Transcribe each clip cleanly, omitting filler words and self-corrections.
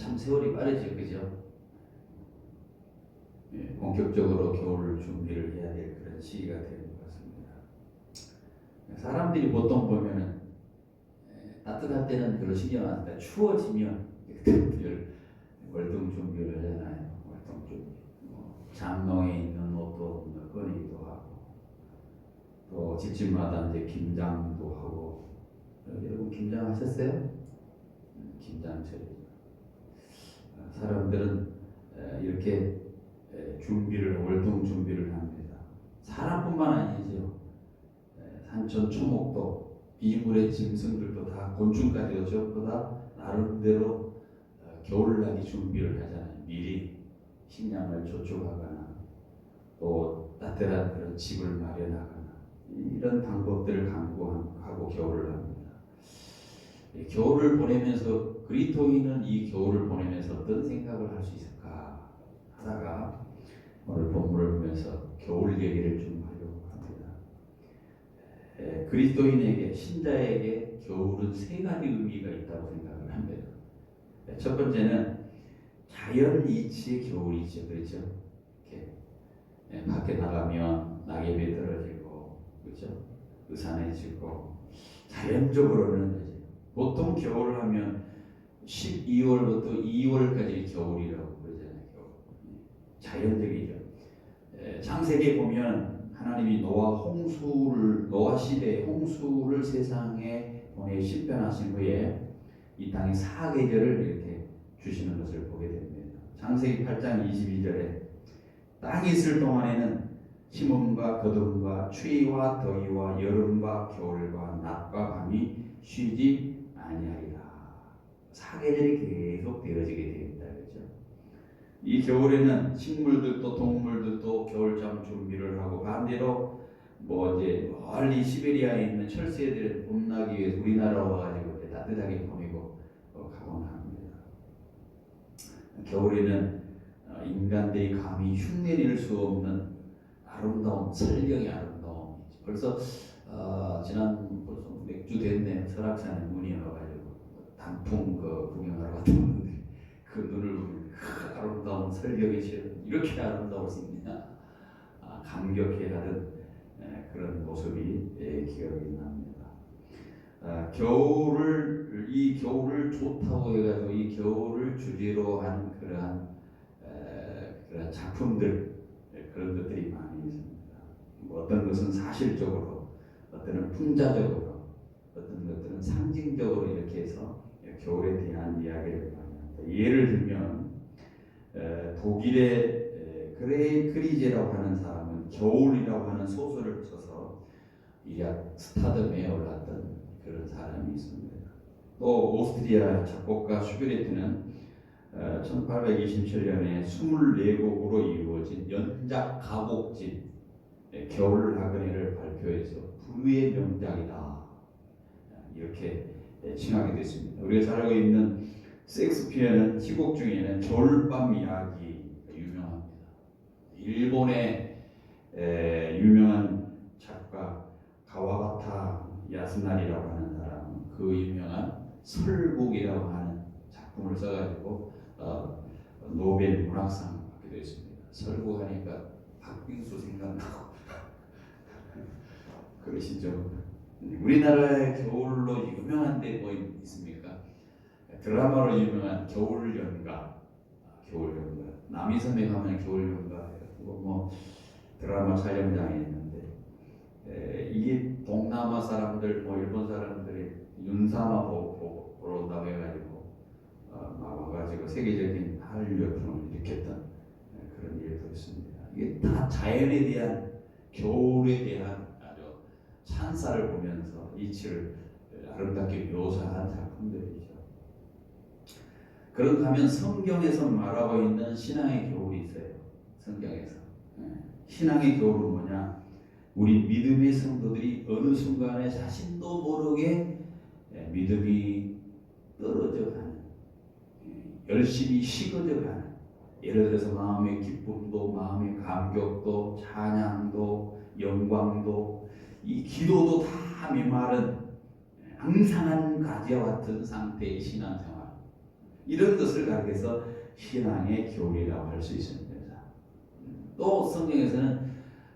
참 세월이 빠르죠, 그죠? 예, 본격적으로 겨울 준비를 해야 될 그런 시기가 되는 것 같습니다. 사람들이 보통 보면은 따뜻할 때는 별로 신경 안 쓰다 추워지면 그때부터 월동 준비를 하잖아요. 월동 준비. 장롱에 있는 옷도 꺼내기도 하고, 또 집집마다 이제 김장도 하고. 여러분 김장 하셨어요? 김장철이죠. 사람들은 이렇게 월동 준비를 합니다. 사람뿐만 아니죠. 산천 초목도 비물의 짐승들도 다 곤충까지도 전부 다 나름대로 겨울나기 준비를 하잖아요. 미리 식량을 저축하거나 또 따뜻한 그런 집을 마련하거나 이런 방법들을 강구하고 겨울을 합니다. 겨울을 보내면서 그리스도인은 이 겨울을 보내면서 어떤 생각을 할 수 있을까 하다가 오늘 본문을 보면서 겨울 얘기를 좀 하려고 합니다. 그리스도인에게 신자에게 겨울은 세 가지 의미가 있다고 생각을 합니다. 첫 번째는 자연 이치의 겨울이죠, 그렇죠? 이렇게 밖에 나가면 낙엽이 떨어지고, 그렇죠? 으산해지고 자연적으로는 보통 겨울 하면 12월부터 2월까지 겨울이라고 그러잖아요. 겨울. 자연적이죠. 창세기에 보면 하나님이 노아 시대에 홍수를 세상에 보내 심판하신 후에 이 땅에 사계절을 이렇게 주시는 것을 보게 됩니다. 창세기 8장 22절에 땅이 있을 동안에는 심음과 거둠과 추위와 더위와 여름과 겨울과 낮과 밤이 쉬지 아니하리라. 사계절이 계속 되어지게 됩니다. 그렇죠? 이 겨울에는 식물들도 동물들도 겨울잠 준비를 하고, 반대로 이제 멀리 시베리아에 있는 철새들은 봄나기 위해서 우리나라로 와가지고 따뜻하게 보내고 가곤 합니다. 겨울에는 인간들이 감히 흉내낼 수 없는 아름다운 설경의 아름다움이죠. 벌써 몇 주 됐네요. 설악산에 눈이 와가지고 단풍 구경하러 갔는데 그 눈을 보면 아름다운 설경이 이렇게 아름다울 수 있느냐, 감격해하던 그런 모습이 기억이 납니다. 이 겨울을 좋다고 해가지고 이 겨울을 주제로 한 그러한 작품들, 그런 것들이 많이 있습니다. 어떤 것은 사실적으로, 어떤 것은 풍자적으로, 어떤 것들은 상징적으로 이렇게 해서 겨울에 대한 이야기를 많이 합니다. 예를 들면 독일의 그레이크리제라고 하는 사람은 겨울이라고 하는 소설을 써서 이략 스타덤에 올랐던 그런 사람이 있습니다. 또 오스트리아 작곡가 슈베르트는 1827년에 24곡으로 이루어진 연작 가곡집 겨울나그네를 발표해서 불후의 명작이다, 이렇게 칭하게 됐습니다. 우리가 잘 알고 있는 셰익스피어는 희곡 중에는 겨울밤 이야기 유명합니다. 일본의 유명한 작가 가와바타 야스나리라고 하는 사람은 그 유명한 설국이라고 하는 작품을 써가지고 노벨 문학상을 받게 되었습니다. 설국하니까 박빙수 생각나고 그러시죠. 우리나라의 겨울로 유명한 데 뭐 있습니까? 드라마로 유명한 겨울연가, 겨울연가. 남이섬에 가면 겨울연가, 드라마 촬영장에 있는데, 이게 동남아 사람들, 일본 사람들이 윤사마 보러 온다고 해가지고 와가지고 세계적인 한류 열풍을 일으켰던 그런 일도 있습니다. 이게 다 자연에 대한, 겨울에 대한 아주 찬사를 보면서 이치를 아름답게 묘사한 작품들이죠. 그런가 하면 성경에서 말하고 있는 신앙의 겨울이 있어요. 성경에서. 신앙의 겨울은 뭐냐? 우리 믿음의 성도들이 어느 순간에 자신도 모르게 믿음이 떨어져가는, 열심히 식어져가는, 예를 들어서 마음의 기쁨도, 마음의 감격도, 찬양도, 영광도, 이 기도도 다 메마른 앙상한 가지와 같은 상태의 신앙생활. 이런 것을 가리켜서 신앙의 겨울이라고 할 수 있습니다. 또 성경에서는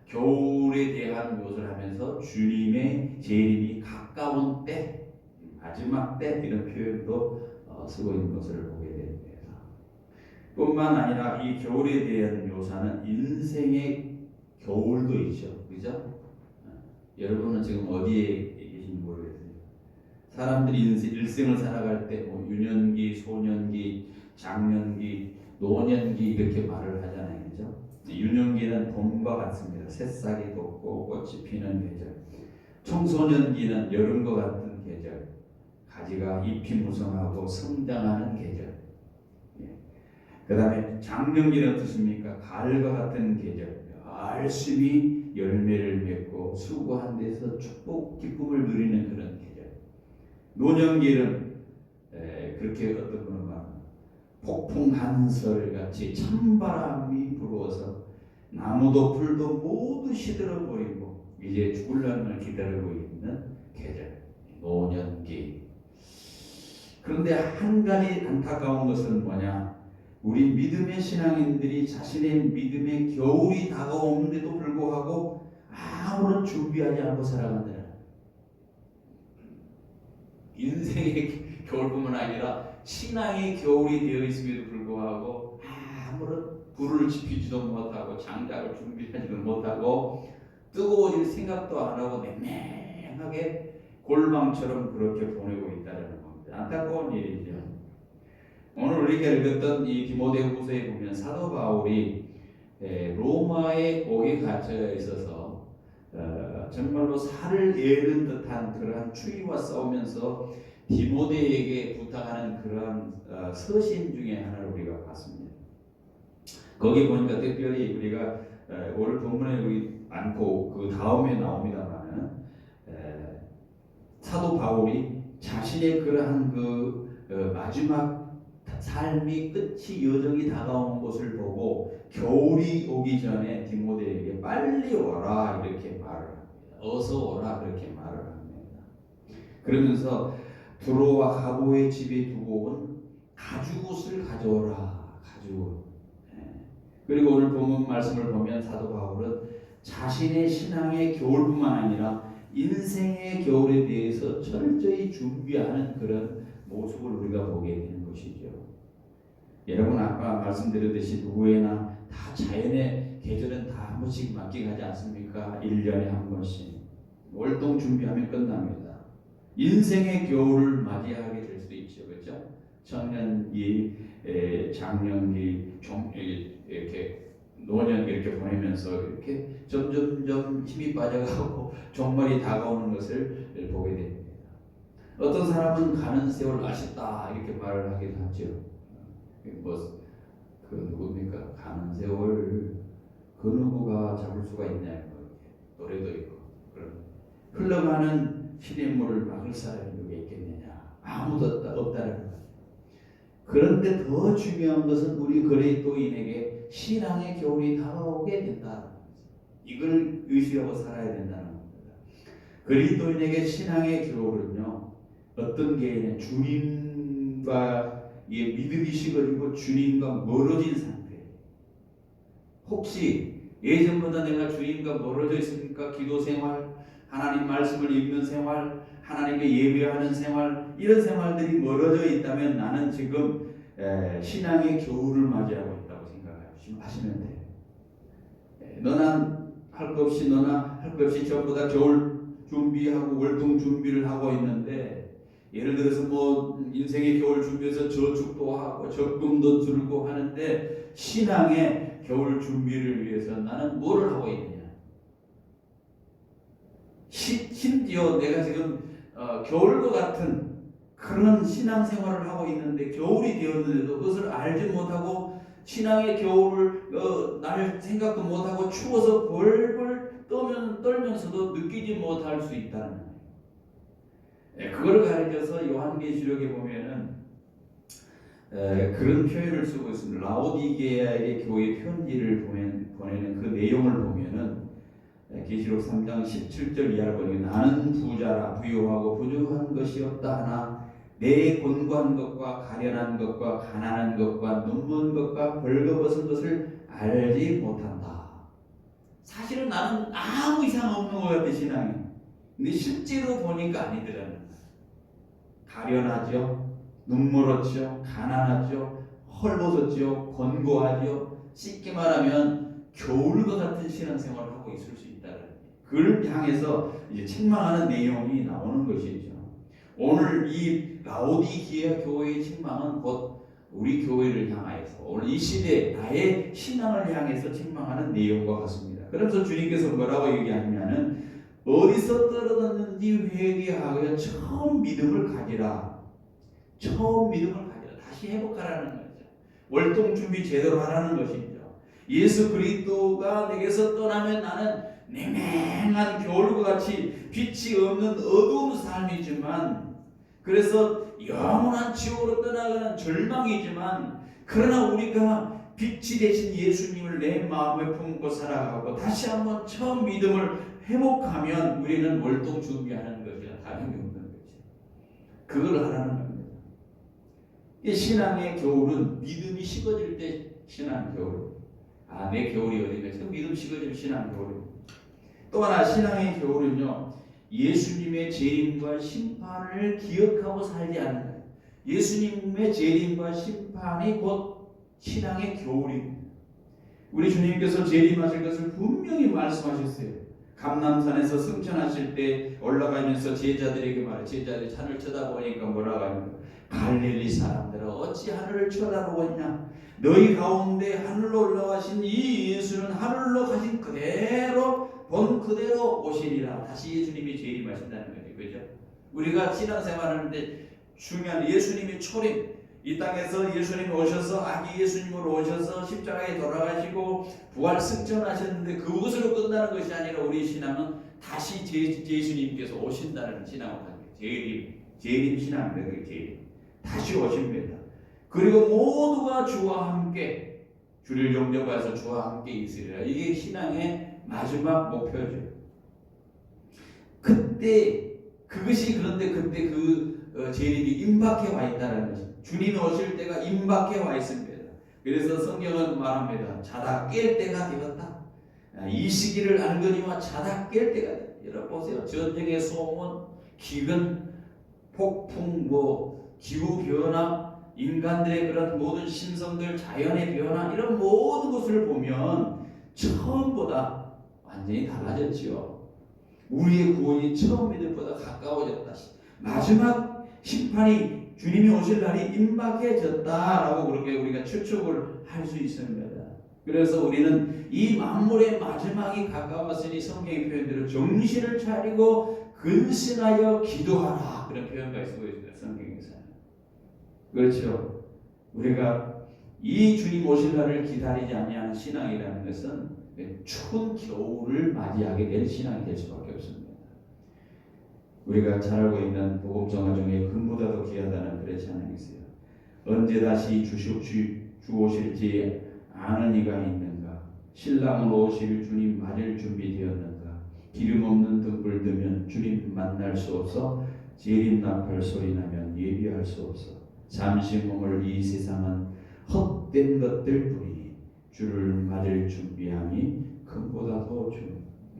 겨울에 대한 묘사를 하면서 주님의 재림이 가까운 때, 마지막 때 이런 표현도 쓰고 있는 것을 보게 됩니다. 뿐만 아니라 이 겨울에 대한 묘사는 인생의 겨울도 있죠. 그죠? 여러분은 지금 어디에 계신지 모르겠어요. 사람들이 일생을 살아갈 때 뭐 유년기, 소년기, 장년기, 노년기 이렇게 말을 하잖아요. 그죠? 유년기는 봄과 같습니다. 새싹이 돋고 꽃이 피는 계절. 청소년기는 여름과 같은 계절. 가지가 잎이 무성하고 성장하는 계절. 그 다음에 장년기는 어떻습니까? 가을과 같은 계절. 열심히 열매를 맺고 수고한 데서 축복, 기쁨을 누리는 그런 계절. 노년기는 그렇게 어떤 분은 말합니다. 폭풍 한설 같이 찬바람이 불어서 나무도 풀도 모두 시들어 보이고 이제 죽을 날을 기다리고 있는 계절. 노년기. 그런데 한 가지 안타까운 것은 뭐냐? 우리 믿음의 신앙인들이 자신의 믿음의 겨울이 다가오는데도 불구하고 아무런 준비하지 않고 살아간다는 인생의 겨울뿐만 아니라 신앙의 겨울이 되어 있음에도 불구하고 아무런 불을 지피지도 못하고 장작을 준비하지도 못하고 뜨거워질 생각도 안 하고 맹맹하게 골방처럼 그렇게 보내고 있다는 겁니다. 안타까운 일이죠. 오늘 우리가 읽었던 이 디모데후서에 보면 사도 바울이 로마의 옥에 갇혀 있어서 정말로 살을 에는 듯한 그러한 추위와 싸우면서 디모데에게 부탁하는 그러한 서신 중에 하나를 우리가 봤습니다. 거기 보니까 특별히 우리가 오늘 본문에 않고 그 다음에 나옵니다만은 사도 바울이 자신의 그러한 마지막 삶이 끝이 여정이 다가오는 것을 보고 겨울이 오기 전에 디모데에게 빨리 오라 이렇게 말을 합니다. 어서 오라 그렇게 말을 합니다. 그러면서 두로와 가보의 집에 두고 온 가죽옷을 가져오라. 가죽옷. 그리고 오늘 본문 말씀을 보면 사도 바울은 자신의 신앙의 겨울뿐만 아니라 인생의 겨울에 대해서 철저히 준비하는 그런 모습을 우리가 보게 되는 것이죠. 여러분 아까 말씀드렸듯이 누구에나 다 자연의 계절은 다 한 번씩 맡겨가지 않습니까? 1년에 한 번씩 월동 준비하면 끝납니다. 인생의 겨울을 맞이하게 될 수도 있죠. 그렇죠? 청년기, 장년기, 이렇게 노년기 이렇게 보내면서 이렇게 점점점 힘이 빠져가고 종말이 다가오는 것을 보게 됩니다. 어떤 사람은 가는 세월 아쉽다 이렇게 말을 하기도 하죠. 누굽니까? 가는 세월 그 누구가 잡을 수가 있냐 노래도 있고 그런 흘러가는 시냇물을 막을 사람이 누가 있겠느냐 아무도 없다는 거죠. 그런데 더 중요한 것은 우리 그리스도인에게 신앙의 겨울이 다가오게 된다는 거죠. 이걸 의식하고 살아야 된다는 겁니다. 그리스도인에게 신앙의 겨울은요 어떤 개인은 주님과 믿음이 식어지고 주님과 멀어진 상태. 혹시 예전보다 내가 주님과 멀어져 있습니까? 기도 생활, 하나님 말씀을 읽는 생활, 하나님께 예배하는 생활, 이런 생활들이 멀어져 있다면 나는 지금 신앙의 겨울을 맞이하고 있다고 생각하시면 돼요. 너나 할 것 없이 전부 다 겨울 준비하고 월동 준비를 하고 있는데 예를 들어서 뭐 인생의 겨울 준비해서 저축도 하고 적금도 들고 하는데 신앙의 겨울 준비를 위해서 나는 뭐를 하고 있느냐? 심지어 내가 지금 겨울과 같은 그런 신앙생활을 하고 있는데 겨울이 되었는데도 그것을 알지 못하고 신앙의 겨울을 날 생각도 못하고 추워서 벌벌 떨면서도 느끼지 못할 수 있다는 거예요. 그걸 가르쳐서 요한계시록에 보면은 그런 표현을 쓰고 있습니다. 라오디게아의 교회 편지를 보내는 그 내용을 보면은 계시록 3장 17절 이하를 보면 나는 부자라 부유하고 부족한 것이 없다 하나 내 곤고한 것과 가련한 것과 가난한 것과 눈먼 것과 벌거벗은 것을 알지 못한다. 사실은 나는 아무 이상 없는 것 같아, 신앙이. 근데 실제로 보니까 아니더라는 거예요. 가련하죠, 눈멀었죠, 가난하죠, 헐벗었죠, 권고하죠. 쉽게 말하면 겨울과 같은 신앙생활을 하고 있을 수 있다는 거예요. 그걸 향해서 이제 책망하는 내용이 나오는 것이죠. 오늘 이 라오디게아 교회의 책망은 곧 우리 교회를 향하여서 오늘 이 시대 나의 신앙을 향해서 책망하는 내용과 같습니다. 그래서 주님께서 뭐라고 얘기하냐면은 어디서 떨어졌는지 회개하여 처음 믿음을 가지라. 처음 믿음을 가지라. 다시 회복하라는 거죠. 월동 준비 제대로 하라는 것이죠. 예수 그리스도가 내게서 떠나면 나는 냉랭한 겨울과 같이 빛이 없는 어두운 삶이지만, 그래서 영원한 지옥으로 떠나가는 절망이지만, 그러나 우리가 빛이 되신 예수님을 내 마음에 품고 살아가고 다시 한번 처음 믿음을 회복하면 우리는 월동 준비하는 것이야. 다른 게 없는 거지. 그걸 하라는 겁니다. 이 신앙의 겨울은 믿음이 식어질 때 신앙 겨울. 내 겨울이 어딘가. 지금 믿음 식어질 신앙 겨울. 또 하나 신앙의 겨울은요, 예수님의 재림과 심판을 기억하고 살지 않는 거예요. 예수님의 재림과 심판이 곧 신앙의 겨울입니다. 우리 주님께서 재림하실 것을 분명히 말씀하셨어요. 감람산에서 승천하실 때 올라가면서 제자들에게 말해, 제자들이 하늘 쳐다보니까 뭐라고 하냐면, 갈릴리 사람들아 어찌 하늘을 쳐다보고 있냐. 너희 가운데 하늘로 올라가신 이 예수는 하늘로 가신 그대로 본 그대로 오시리라. 다시 예수님이 재림하신다는 거죠. 그죠? 우리가 신앙생활하는데 중요한 예수님의 초림, 이 땅에서 예수님이 오셔서 아기 예수님으로 오셔서 십자가에 돌아가시고 부활 승천하셨는데 그것으로 끝나는 것이 아니라 우리 신앙은 다시 예수님께서 오신다는 신앙을 하는 거예요. 재림 신앙입니다. 재림. 다시 오십니다. 그리고 모두가 주와 함께 주를 영접해서 주와 함께 있으리라. 이게 신앙의 마지막 목표죠. 그때 그것이, 그런데 그때 재림이 임박해 와 있다는 것입니다. 주님이 오실 때가 임박해 와 있습니다. 그래서 성경은 말합니다. 자다 깰 때가 되었다. 이 시기를 알거니와 자다 깰 때가 되었다. 여러분 보세요. 전쟁의 소문, 기근, 폭풍, 기후 변화, 인간들의 그런 모든 신성들, 자연의 변화, 이런 모든 것을 보면 처음보다 완전히 달라졌지요. 우리의 구원이 처음 믿을 보다 가까워졌다. 마지막 심판이, 주님이 오실 날이 임박해졌다라고 그렇게 우리가 추측을 할 수 있습니다. 그래서 우리는 이 만물의 마지막이 가까웠으니 성경의 표현대로 정신을 차리고 근신하여 기도하라, 그런 표현가 쓰고 있습니다. 성경에서는. 그렇죠. 우리가 이 주님 오실 날을 기다리지 아니하는 신앙이라는 것은 추운 겨울을 맞이하게 될 신앙이 될 수밖에 없습니다. 우리가 잘 알고 있는 복음 정화 중에 금보다도 귀하다는 그런 찬양이 있어요. 언제 다시 주 오실지 아는 이가 있는가. 신랑으로 오실 주님 맞을 준비되었는가. 기름 없는 등불 들면 주님 만날 수 없어. 재림 나팔 소리 나면 예비할 수 없어. 잠시 머물 이 세상은 헛된 것들 뿐이니 주를 맞을 준비함이 금보다도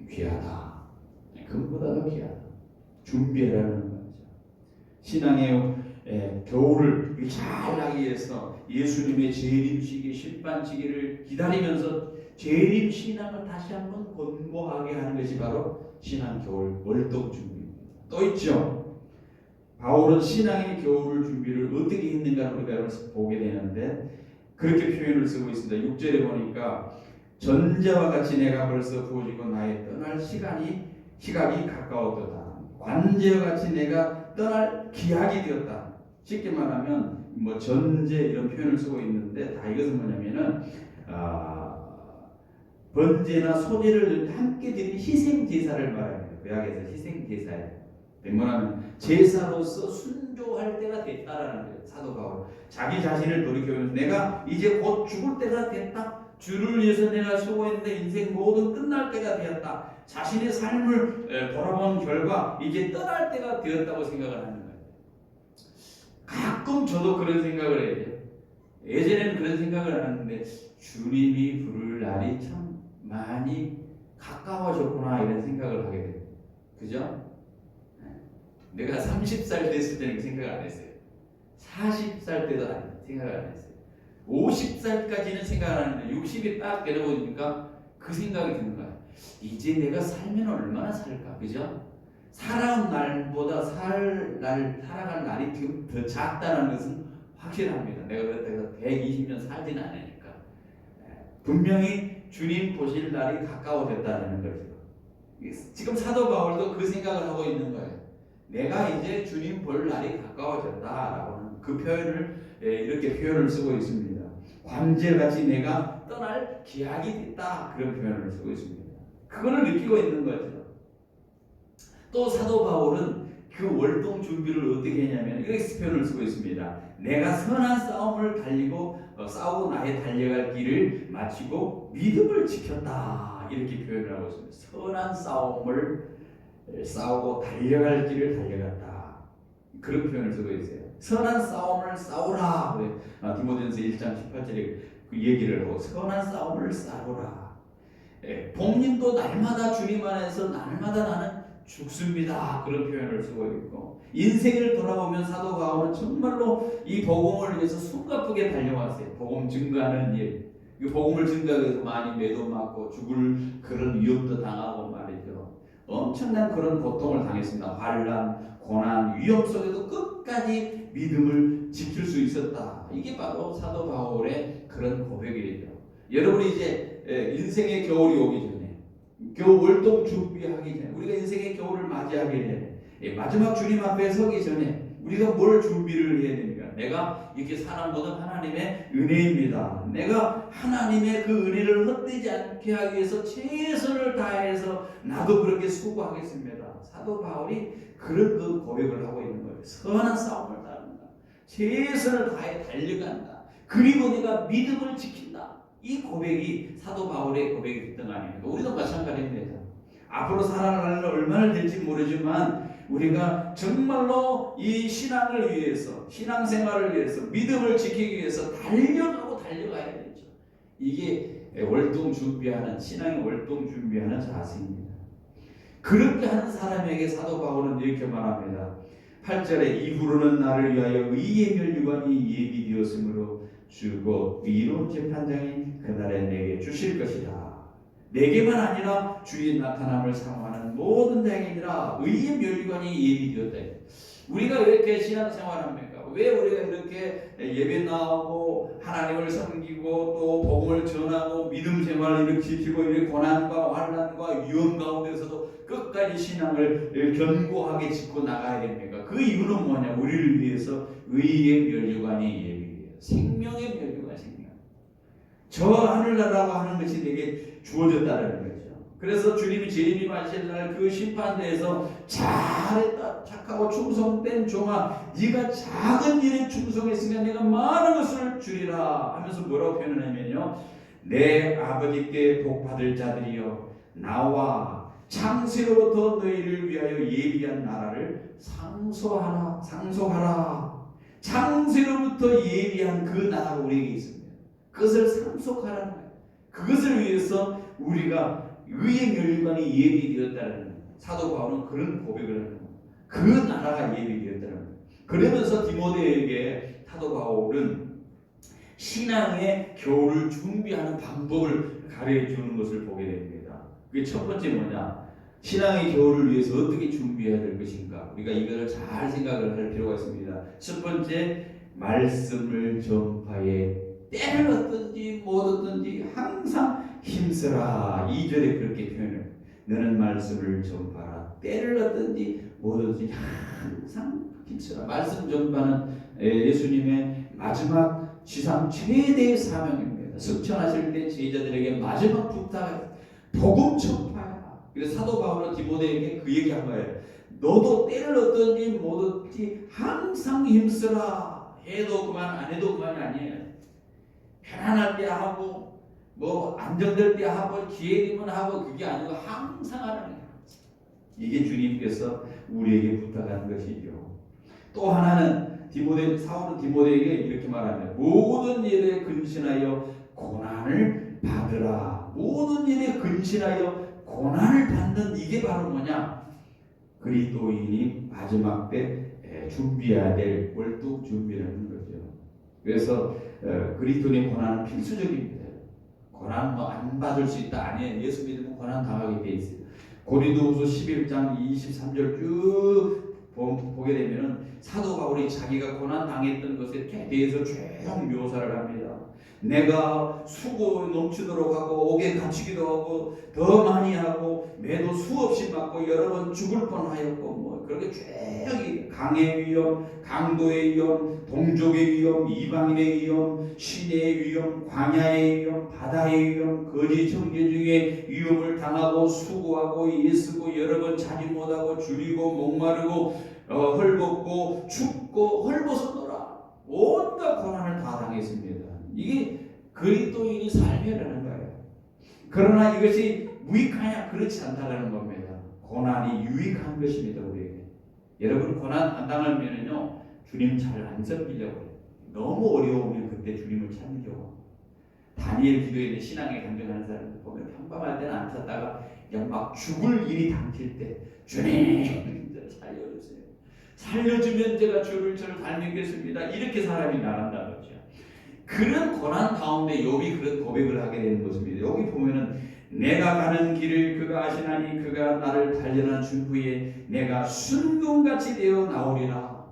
귀하다. 금보다도 귀하다. 준비하라는 거죠. 신앙의 겨울을 잘 하기 위해서 예수님의 재림 시기, 심판 시기를 기다리면서 재림 신앙을 다시 한번 권고하게 하는 것이 바로 신앙 겨울 월동 준비입니다. 또 있죠. 바울은 신앙의 겨울 준비를 어떻게 했는가 우리가 보게 되는데 그렇게 표현을 쓰고 있습니다. 6절에 보니까 전자와 같이 내가 벌써 부어지고 나의 떠날 시각이 가까웠도다. 관제와 같이 내가 떠날 기약이 되었다. 쉽게 말하면 전제 이런 표현을 쓰고 있는데 다 이것은 뭐냐면은 번제나 소제를 함께 드린 희생 제사를 말합니다. 구약에서 희생 제사예요. 뭐냐면 제사로서 순종할 때가 됐다라는 거예요. 사도 바울 자기 자신을 돌이켜보면서 내가 이제 곧 죽을 때가 됐다. 주를 위해서 내가 수고했는데 인생 모든 끝날 때가 되었다. 자신의 삶을 돌아본 결과 이제 떠날 때가 되었다고 생각을 하는 거예요. 가끔 저도 그런 생각을 해요. 예전에는 그런 생각을 안 했는데 주님이 부를 날이 참 많이 가까워졌구나 이런 생각을 하게 돼요. 그죠? 내가 30살 됐을 때는 생각을 안 했어요. 40살 때도 생각을 안 했어요. 50살까지는 생각을 안 했는데 60이 딱 되려보니까 그 생각이 드는 거예요. 이제 내가 살면 얼마나 살까? 그죠? 살아온 날보다 살아갈 날이 더 작다는 것은 확실합니다. 내가 그렇다고 120년 살지는 않으니까. 분명히 주님 보실 날이 가까워졌다는 거죠. 지금 사도 바울도 그 생각을 하고 있는 거예요. 내가 이제 주님 볼 날이 가까워졌다라고는 그 표현을 이렇게 표현을 쓰고 있습니다. 광제같이 내가 떠날 기약이 됐다 그런 표현을 쓰고 있습니다. 그거를 느끼고 있는 거죠. 또 사도 바울은 그 월동 준비를 어떻게 했냐면 이렇게 표현을 쓰고 있습니다. 내가 선한 싸움을 달리고 싸우고 나의 달려갈 길을 마치고 믿음을 지켰다 이렇게 표현을 하고 있습니다. 선한 싸움을 싸우고 달려갈 길을 달려갔다 그런 표현을 쓰고 있어요. 선한 싸움을 싸우라. 디모데전서 1장 18절에 그 얘기를 하고 선한 싸움을 싸우라. 복림도 날마다 주님 안에서 날마다 나는 죽습니다. 그런 표현을 쓰고 있고 인생을 돌아보면 사도 바울은 정말로 이 복음을 위해서 숨가쁘게 달려왔어요. 복음 증거하는 일, 이 복음을 증거하기 위해서 많이 매도 맞고 죽을 그런 위협도 당하고 말이죠. 엄청난 그런 고통을 당했습니다. 환난, 고난, 위험 속에도 끝까지 믿음을 지킬 수 있었다. 이게 바로 사도 바울의 그런 고백이죠. 여러분이 이제 인생의 겨울이 오기 전에 월동 준비하기 전에 우리가 인생의 겨울을 맞이하기 전에 마지막 주님 앞에 서기 전에 우리가 뭘 준비를 해야 됩니까? 내가 이렇게 사는 것은 하나님의 은혜입니다. 내가 하나님의 그 은혜를 헛되지 않게 하기 위해서 최선을 다해서 나도 그렇게 수고하겠습니다. 사도 바울이 그런 그 고백을 하고 있는 거예요. 선한 싸움을 따른다. 최선을 다해 달려간다. 그리고 내가 믿음을 지킨다. 이 고백이 사도 바울의 고백이 됐던 거 아닙니까? 우리도 마찬가지입니다. 앞으로 살아가는 얼마나 될지 모르지만 우리가 정말로 이 신앙을 위해서, 신앙생활을 위해서, 믿음을 지키기 위해서 달려가야 되죠. 이게 월동 준비하는, 신앙의 월동 준비하는 자세입니다. 그렇게 하는 사람에게 사도 바울은 이렇게 말합니다. 8절에 이후로는 나를 위하여 의의 멸류관이 예비되었으므로 주고 의로운 재판장이 그날에 내게 주실 것이다. 내게만 아니라 주의 나타남을 사모하는 모든 자에게니라 의의 멸류관이 예비되었다. 우리가 왜 이렇게 신앙생활합니까? 왜 우리가 이렇게 예배 나오고 하나님을 섬기고 또 복음을 전하고 믿음 생활을 이렇게 지키고 이렇게 고난과 환난과 위험 가운데서도 끝까지 신앙을 견고하게 짓고 나가야 됩니까? 그 이유는 뭐냐? 우리를 위해서 의의 멸류관이 예비돼요. 생명의 멸류관, 생명. 저 하늘나라고 하는 것이 내게 주어졌다는 거죠. 그래서 주님이 재림하실 날 그 심판대에서 잘했다, 착하고 충성된 종아, 네가 작은 일에 충성했으니까 내가 많은 것을 주리라 하면서 뭐라고 표현하냐면요, 내 아버지께 복받을 자들이여 나와 창세로부터 너희를 위하여 예비한 나라를 상소하라. 창세로부터 예비한 그 나라가 우리에게 있습니다. 그것을 상속하라는 거예요. 그것을 위해서 우리가 의의 멸류관이 예비되었다는 거예요. 사도 바울은 그런 고백을 하는 거예요. 그 나라가 예비되었다는 거예요. 그러면서 디모데에게 사도 바울은 신앙의 겨울을 준비하는 방법을 가르쳐 주는 것을 보게 됩니다. 그게 첫 번째 뭐냐? 신앙의 겨울을 위해서 어떻게 준비해야 될 것인가? 우리가 이걸 잘 생각을 할 필요가 있습니다. 첫 번째, 말씀을 전파해 때를 얻든지 못 얻든지 항상 힘쓰라. 2절에 그렇게 표현해요. 너는 말씀을 전파하라. 때를 얻든지 못 얻든지 항상 힘쓰라. 말씀 전파는 예수님의 마지막 지상 최대의 사명입니다. 승천하실 때 제자들에게 마지막 부탁, 복음 전파야. 그래서 사도 바울은 디모데에게 그 얘기한 거예요. 너도 때를 얻든지 못 얻든지 항상 힘쓰라. 해도 그만 안 해도 그만이 아니에요. 편안할 때 하고 뭐 안정될 때 하고 기회 되면 하고 그게 아니고 항상 하는 거예요. 이게 주님께서 우리에게 부탁하는 것이죠. 또 하나는 사울은 디모데에게 이렇게 말합니다. 모든 일에 근신하여 고난을 받으라. 모든 일에 근신하여 고난을 받는 이게 바로 뭐냐? 그리스도인이 마지막 때 준비해야 될 월두 준비라는 거죠. 그래서 그리스도인의 고난은 필수적입니다. 고난 안 받을 수 있다 아니에요. 예수 믿으면 고난 당하게 돼 있어요. 고린도후서 11장 23절 쭉 보게 되면은 사도 바울이 자기가 고난 당했던 것에 대해서 쭉 묘사를 합니다. 내가 수고 넘치도록 하고 옥에 갇히기도 하고 더 많이 하고 매도 수없이 맞고 여러 번 죽을 뻔하였고 뭐 그렇게 쭉 강의 위험, 강도의 위험, 동족의 위험, 이방인의 위험, 시내의 위험, 광야의 위험, 바다의 위험, 거짓 형제 중에 위험을 당하고 수고하고 애쓰고 여러 번 자지 못하고 줄이고 목마르고 헐벗고 춥고 헐벗어노라. 온갖 고난을 다 당했습니다. 이게 그리스도인이 삶이라는 거예요. 그러나 이것이 무익하냐? 그렇지 않다는 겁니다. 고난이 유익한 것입니다. 우리에게. 여러분 고난 안 당하면요 주님 잘 안 섬기려고 해요. 너무 어려우면 그때 주님을 찾으려고. 다니엘 기도에 신앙에 간증하는 사람들 보면 평범할 때는 안 찾다가 그냥 막 죽을 일이 당칠 때 주님 살려주세요. 살려주면 제가 저를 닮겠습니다. 이렇게 사람이 나간다는 거죠. 그런 고난 가운데 욥이 그런 고백을 하게 되는 것입니다. 여기 보면은 내가 가는 길을 그가 아시나니 그가 나를 단련한 주 후에 내가 순금같이 되어 나오리라.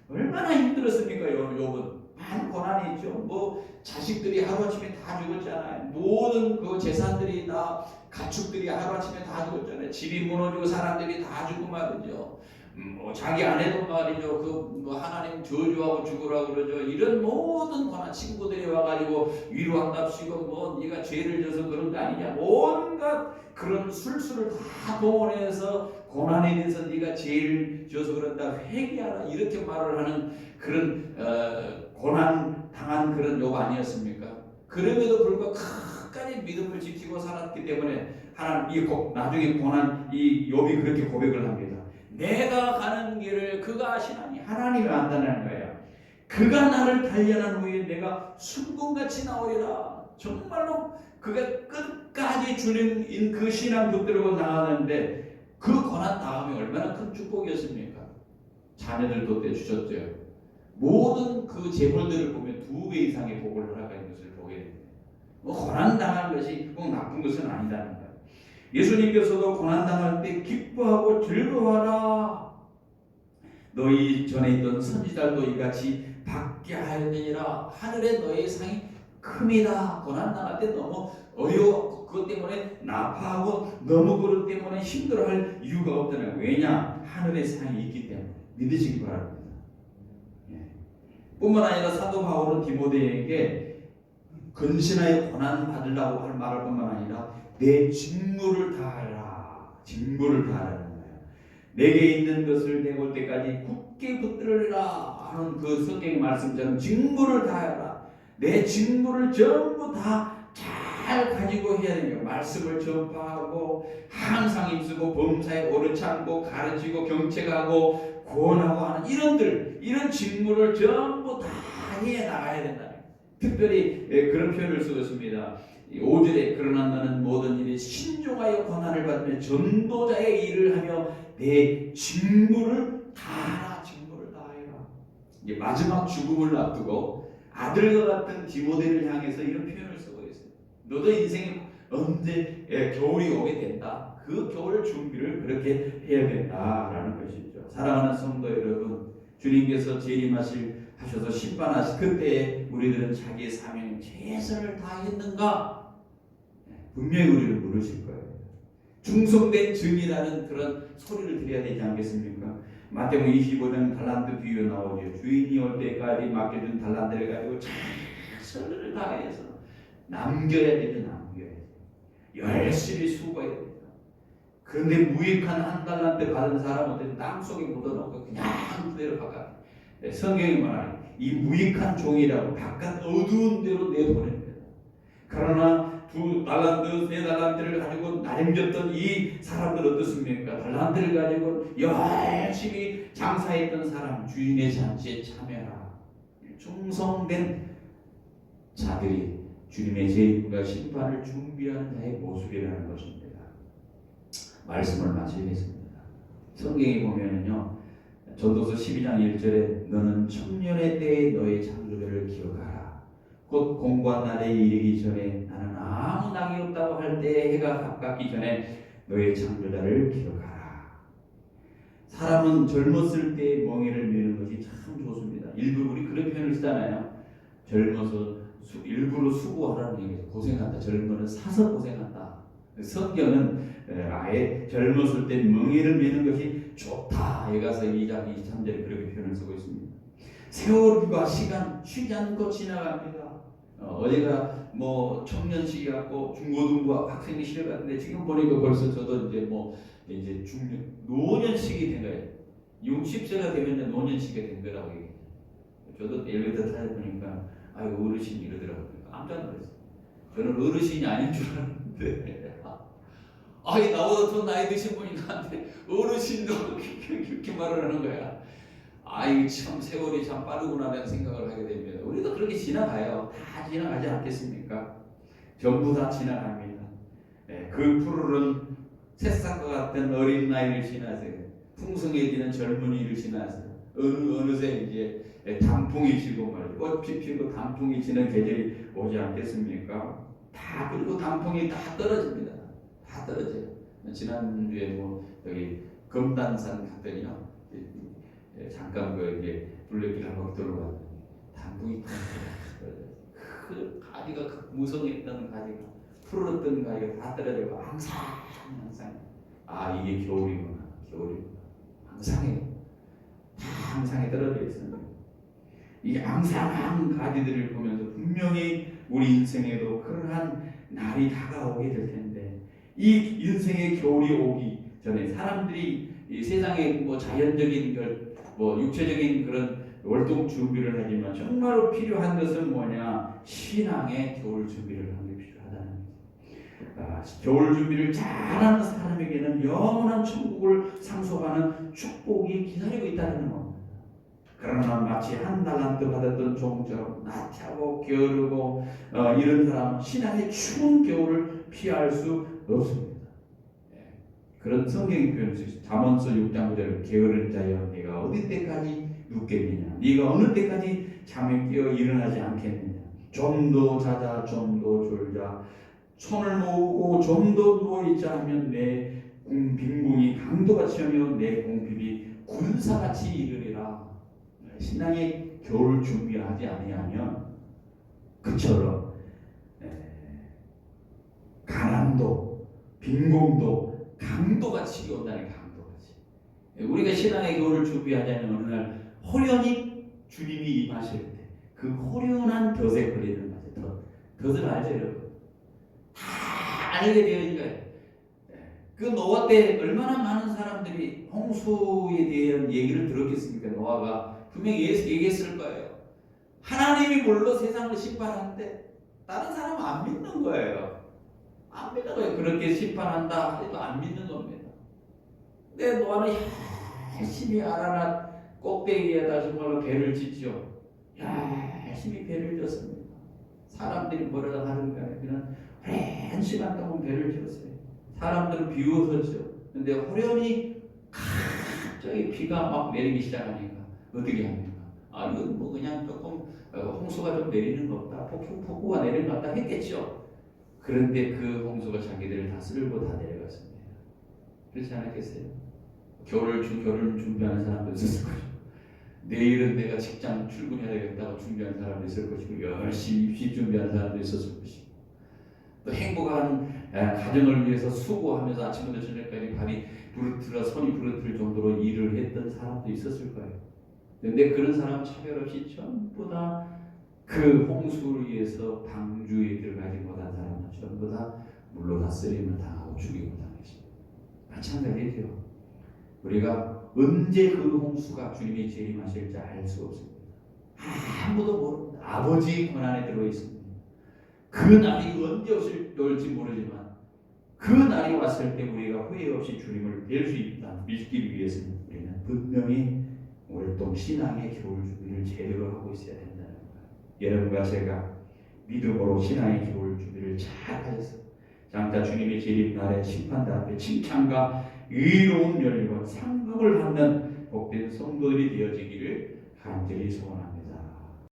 얼마나 힘들었습니까? 욥은 많은 고난이 있죠. 뭐 자식들이 하루아침에 다 죽었잖아요. 모든 그 재산들이 다 가축들이 하루아침에 다 죽었잖아요. 집이 무너지고 사람들이 다 죽고 말이죠. 뭐 자기 아내도 말이죠. 그 하나님 저주하고 죽으라고 그러죠. 이런 모든 고난 친구들이 와가지고 위로한답시고 뭐 네가 죄를 져서 그런 거 아니냐. 온갖 그런 술수를 다 동원해서 고난에 대해서 네가 죄를 져서 그런다. 회개하라. 이렇게 말을 하는 그런 고난 당한 그런 욥 아니었습니까? 그럼에도 불구하고 끝까지 믿음을 지키고 살았기 때문에 하나님 나중에 고난 이 욥이 그렇게 고백을 합니다. 내가 가는 길을 그가 아시나니. 하나님이 안다는 거예요. 그가 나를 단련한 후에 내가 순금같이 나오리라. 정말로 그가 끝까지 주님 그 신앙 붙들고 나가는데 그 고난 다음에 얼마나 큰 축복이었습니까? 자녀들도 때 주셨죠. 모든 그 재물들을 보면 2배 이상의 복을 허락하는 것을 보게 됩니다. 고난 당한 것이 꼭 나쁜 것은 아니다는 거예요. 예수님께서도 고난당할 때 기뻐하고 즐거워하라. 너희 전에 있던 선지자들도 이같이 받게 하였느니라. 하늘에 너희 상이 큽니다. 고난당할 때 너무 어려워. 그것 때문에 나파하고 너무 그것 때문에 힘들어할 이유가 없잖아요. 왜냐? 하늘의 상이 있기 때문에. 믿으시기 바랍니다. 뿐만 아니라 사도 바울은 디모데에게 근신하여 고난 받으려고 할 말할 뿐만 아니라 내 직무를 다하라. 직무를 다하라는 거예요. 내게 있는 것을 내가 올 때까지 굳게 붙들으라 하는 그 성경의 말씀처럼 직무를 다하라. 내 직무를 전부 다 잘 가지고 해야 됩니다. 말씀을 전파하고 항상 힘쓰고 범사에 오르지 않고 가르치고 경책하고 구원하고 하는 이런 직무를 전부 다 해 나가야 된다. 특별히 그런 표현을 쓰고 있습니다. 5절에 그러나 너는 모든 일에 신중하여 고난을 받으며 전도자의 일을 하며 내 직무를 다하라. 직무를 다하라. 이게 마지막 죽음을 앞두고 아들과 같은 디모데를 향해서 이런 표현을 쓰고 있어요. 너도 인생에 언제 겨울이 오게 된다. 그 겨울 준비를 그렇게 해야 된다라는 것이죠. 사랑하는 성도 여러분, 주님께서 재림하셔서 심판하실 그때에 우리들은 자기의 사명에 최선을 다했는가? 분명히 우리를 물으실 거예요. 중성된 증이라는 그런 소리를 드려야 되지 않겠습니까? 마태복음 25장 달란트 비유 나오죠. 주인이 올 때까지 맡겨준 달란트를 가지고 최선을 다해서 남겨야 되죠. 남겨야 돼요. 열심히 수고해야 됩니다. 그런데 무익한 한 달란트 받은 사람한테 땅속에 묻어놓고 그냥 그대로 바깥. 성경이 말하니 이 무익한 종이라고 바깥 어두운 데로 내보냅니다. 그러나 두 달란트, 세 달란트를 가지고 나름졌던 이 사람들 어떻습니까? 달란트를 가지고 열심히 장사했던 사람, 주인의 잔치에 참여하라. 충성된 자들이 주님의 재림과 심판을 준비하는 자의 모습이라는 것입니다. 말씀을 마치겠습니다. 성경에 보면은요, 전도서 12장 1절에 너는 청년의 때에 너의 창조주를 기억하라. 곧 공고한 날에 이르기 전에 나는 아무 낙이 없다고 할 때 해가 가깝기 전에 너의 창조자를 기억하라. 사람은 젊었을 때 멍에를 메는 것이 참 좋습니다. 일부러 우리 그런 표현을 쓰잖아요. 젊어서 일부러 수고하라는 얘기죠. 고생한다. 젊어는 사서 고생한다. 성경은 아예 젊었을 때 멍에를 메는 것이 좋다. 에 가서 2장 23절에 그렇게 표현을 쓰고 있습니다. 세월과 시간 쉬지 않고 지나갑니다. 어제가 뭐 청년시기 같고 중고등부 학생이 시절 같은데 지금 보니까 벌써 저도 이제 뭐 이제 노년시기 된 거예요. 60세가 되면 이제 노년시기가 된 거라고 얘기해요. 저도 엘리베이터 타다 보니까 아이고 어르신 이러더라고요. 깜짝 놀랐어요. 저는 어르신이 아닌 줄 알았는데 아이 나보다 더 나이 드신 분이 나한테 어르신도 그렇게 말을 하는 거야. 아이 참 세월이 참 빠르구나 라는 생각을 하게 됩니다. 우리도 그렇게 지나가요. 다 지나가지 않겠습니까? 전부 다 지나갑니다. 그 푸르른 새싹과 같은 어린 나이를 지나세요. 풍성해지는 젊은이를 지나세요. 어느새 이제 단풍이 지고 말이죠. 꽃이 피고 단풍이 지는 계절이 오지 않겠습니까? 다 그리고 단풍이 다 떨어집니다. 다 떨어져요. 지난주에 뭐 여기 금단산 갔더니요. 잠깐 그 이제 둘레길 한번 들어봤더니 단풍이 다 떨어져요. 그 가지가 무성했던 가지가 푸르렀던 가지가 다 떨어지고 항상 아 이게 겨울이구나. 항상해. 다 항상에 떨어져 있습니다. 이 항상한 가지들을 보면서 분명히 우리 인생에도 그러한 날이 다가오게 될 텐데 이 인생의 겨울이 오기 전에 사람들이 이 세상에 뭐 자연적인 뭐 육체적인 그런 월동 준비를 하지만 정말로 필요한 것은 뭐냐? 신앙의 겨울 준비를 하는 게 필요하다는 거죠. 겨울 준비를 잘하는 사람에게는 영원한 천국을 상속하는 축복이 기다리고 있다는 겁니다. 그러나 마치 한 달란트 받았던 종처럼 나태하고 게으르고 이런 사람은 신앙의 추운 겨울을 피할 수 없습니다. 그런 성경의 표현을 쓰죠. 잠언서 6장 9절 게으른 자여 네가 어디 때까지 눕겠느냐 네가 어느 때까지 잠에 깨어 일어나지 않겠느냐 좀 더 자자 좀 더 졸자 손을 모으고 좀 더 누워있자 하면 내 빈궁이 강도같이 하며 내 궁핍이 군사같이 이르리라. 신앙의 겨울 준비하지 아니하면 그처럼 가난도 빈궁도 강도같이 온다는 강도같이. 우리가 신앙의 겨울을 준비하자면 어느 날 호련히 주님이 임하실 때 그 호련한 덫에 걸리는 거죠. 덫을 알죠, 여러분? 다 알게 되어진 거예요. 그 노아 때 얼마나 많은 사람들이 홍수에 대한 얘기를 들었겠습니까? 노아가 분명히 얘기했을 거예요. 하나님이 물로 세상을 심판하는데 다른 사람은 안 믿는 거예요. 안 믿는 거예요. 그렇게 심판한다 해도 안 믿는 겁니다. 근데 노아는 열심히 아라랏 꼭대기에다 정말로 배를 짓죠. 열심히 배를 졌습니다. 사람들이 뭐라고 하는 거예요. 그냥 오랜 시간 동안 배를 지었어요. 사람들은 비웃었죠. 근데 호련히 갑자기 비가 막 내리기 시작하니까 어떻게 합니까? 이건 뭐 그냥 조금 홍수가 좀 내리는 것 같다. 폭우가 내리는 것 같다 했겠죠. 그런데 그 홍수가 자기들을 다 쓸고 다 내려갔습니다. 그렇지 않았겠어요? 겨울을 준비하는 사람도 있었을 거죠. 내일은 내가 직장 출근해야 되겠다고 준비하는 사람도 있을 것이고 열심히 입시 준비하는 사람도 있었을 것이고 또 행복한 가정을 위해서 수고하면서 아침부터 저녁까지 발이 부르트러 손이 부르트를 정도로 일을 했던 사람도 있었을 거예요. 그런데 그런 사람 차별 없이 전부 다 그 홍수를 위해서 방주에 들어가지 못한 사람은 전부 다 물로 다 쓰림을 당하고 죽임을 당했습니다. 마찬가지죠. 우리가 언제 그 홍수가 주님이 재림하실지 알 수 없습니다. 아무도 모릅니다. 아버지 권한에 들어 있습니다. 그 날이 언제 올지 모르지만 그 날이 왔을 때 우리가 후회 없이 주님을 뵐 수 있다 믿기 위해서는 우리는 분명히 월동 신앙의 겨울 준비를 제대로 하고 있어야 된다는 거예요. 여러분과 제가 믿음으로 신앙의 겨울 준비를 잘 하셔서 장차 주님의 재림 날에 심판대 앞에 칭찬과 의로운 열과 상급을 받는 복된 성도들이 되어지기를 간절히 소원합니다.